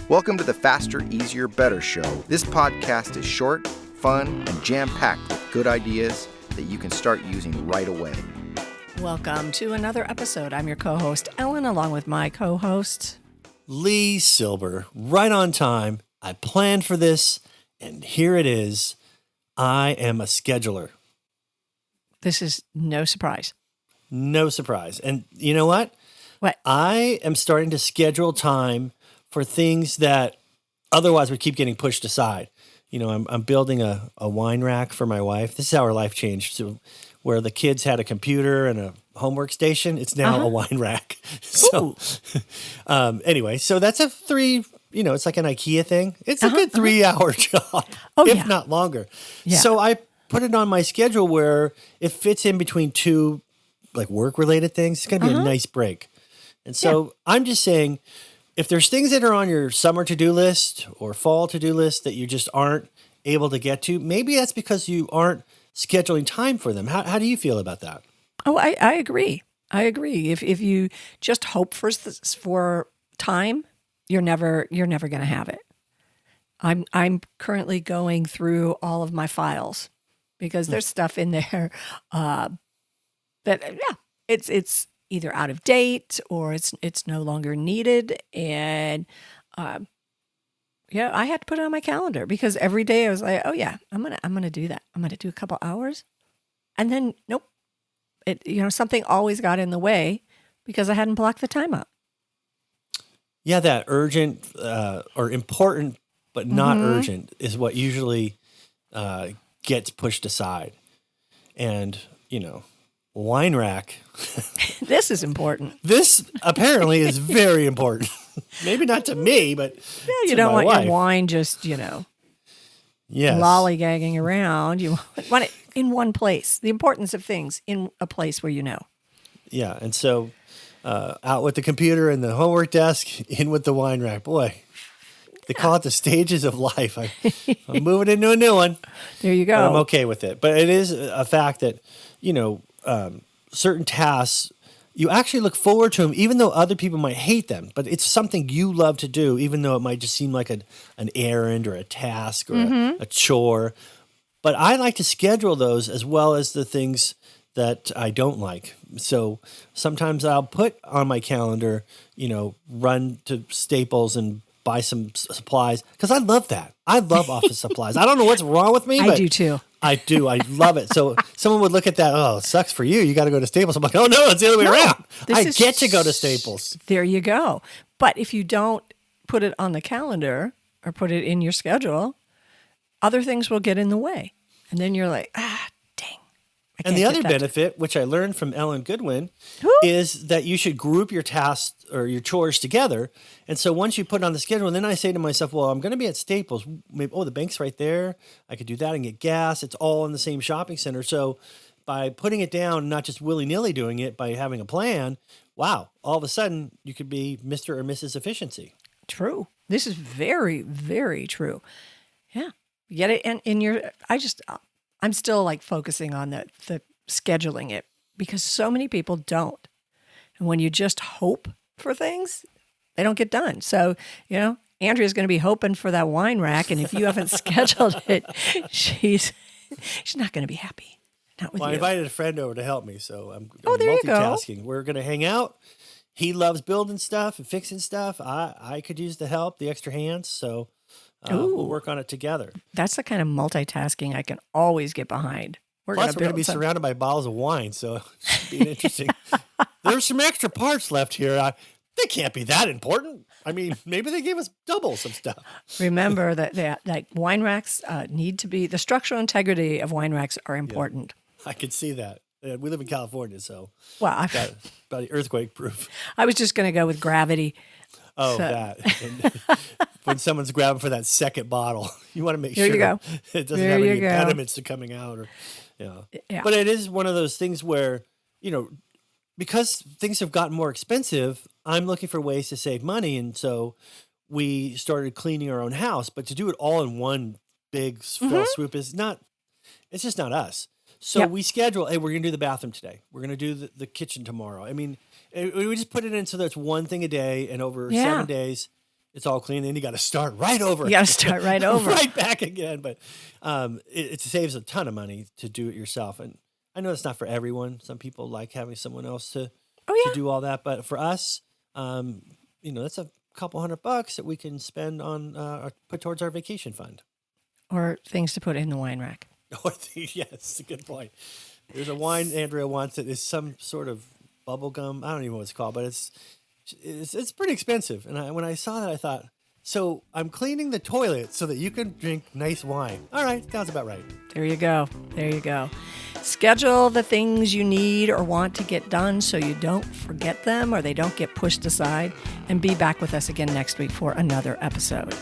Welcome to the Faster, Easier, Better show. This podcast is short, fun, and jam-packed with good ideas that you can start using right away. Welcome to another episode. I'm your co-host, Ellen, along with my co-host, Lee Silber. Right on time. I planned for this, and here it is. I am a scheduler. This is no surprise. No surprise. And you know what? What? I am starting to schedule time for things that otherwise would keep getting pushed aside. You know, I'm building a wine rack for my wife. This is how her life changed. So where the kids had a computer and a homework station, it's now a wine rack. So anyway, so that's a it's like an IKEA thing. It's a good 3-hour job, if not longer. Yeah. So I put it on my schedule where it fits in between two like work-related things. It's going to be a nice break. And so I'm just saying, if there's things that are on your summer to-do list or fall to-do list that you just aren't able to get to, maybe that's because you aren't scheduling time for them. How do you feel about that? Oh, I agree. I agree. If you just hope for time, you're never going to have it. I'm currently going through all of my files because there's stuff in there it's either out of date or it's no longer needed. And I had to put it on my calendar because every day I was like, oh yeah, I'm gonna do that. I'm gonna do a couple hours, and then nope, something always got in the way because I hadn't blocked the time up. Yeah, that urgent or important but not urgent is what usually gets pushed aside, and wine rack. This is important. This apparently is very important. Maybe not to me, but you don't want wife. Your wine just, Yes. lollygagging around. You want it in one place. The importance of things in a place where you know. Yeah, and so out with the computer and the homework desk, in with the wine rack. Boy, they call it the stages of life. I'm moving into a new one. There you go. But I'm okay with it. But it is a fact that, certain tasks, you actually look forward to them, even though other people might hate them. But it's something you love to do, even though it might just seem like an errand or a task or a chore. But I like to schedule those as well as the things that I don't like. So sometimes I'll put on my calendar, run to Staples and buy some supplies because I love that. I love office supplies. I don't know what's wrong with me. I do too. I do. I love it. So someone would look at that. Oh, it sucks for you. You got to go to Staples. I'm like, oh no, it's the other way around. I get to go to Staples. There you go. But if you don't put it on the calendar or put it in your schedule, other things will get in the way. And then you're like, dang. And the other benefit, which I learned from Ellen Goodwin, is that you should group your tasks or your chores together. And so once you put it on the schedule, then I say to myself, well, I'm going to be at Staples. Maybe, the bank's right there. I could do that and get gas. It's all in the same shopping center. So by putting it down, not just willy-nilly doing it, by having a plan, wow, all of a sudden you could be Mr. or Mrs. Efficiency. True. This is very, very true. Yeah. Get it I'm still like focusing on the scheduling it because so many people don't. And when you just hope for things, they don't get done. So, Andrea's going to be hoping for that wine rack. And if you haven't scheduled it, she's not going to be happy. Not with you. I invited a friend over to help me. So I'm there multitasking. You go. We're going to hang out. He loves building stuff and fixing stuff. I could use the help, the extra hands. So we'll work on it together. That's the kind of multitasking I can always get behind. Plus, we're going to be surrounded by bottles of wine, so it should be interesting. There's some extra parts left here. They can't be that important. I mean, maybe they gave us double some stuff. Remember that wine racks need to be, the structural integrity of wine racks are important. Yeah, I could see that. We live in California, so about earthquake proof. I was just going to go with gravity. Oh, that. And when someone's grabbing for that second bottle, you want to make sure it doesn't have any impediments to coming out. But it is one of those things where, because things have gotten more expensive, I'm looking for ways to save money. And so we started cleaning our own house. But to do it all in one big fell swoop it's just not us. So we schedule, hey, we're going to do the bathroom today. We're going to do the kitchen tomorrow. I mean, we just put it in so that's one thing a day and over 7 days. it's all clean. Then you got to start right over. You got to start right over. Right back again. But it saves a ton of money to do it yourself. And I know it's not for everyone. Some people like having someone else to do all that. But for us, that's a couple $100 that we can spend on put towards our vacation fund. Or things to put in the wine rack. Yes, a good point. There's a wine Andrea wants that is some sort of bubble gum. I don't even know what it's called, but it's pretty expensive. And when I saw that, I thought, so I'm cleaning the toilet so that you can drink nice wine. All right, sounds about right. There you go. There you go. Schedule the things you need or want to get done so you don't forget them or they don't get pushed aside. And be back with us again next week for another episode.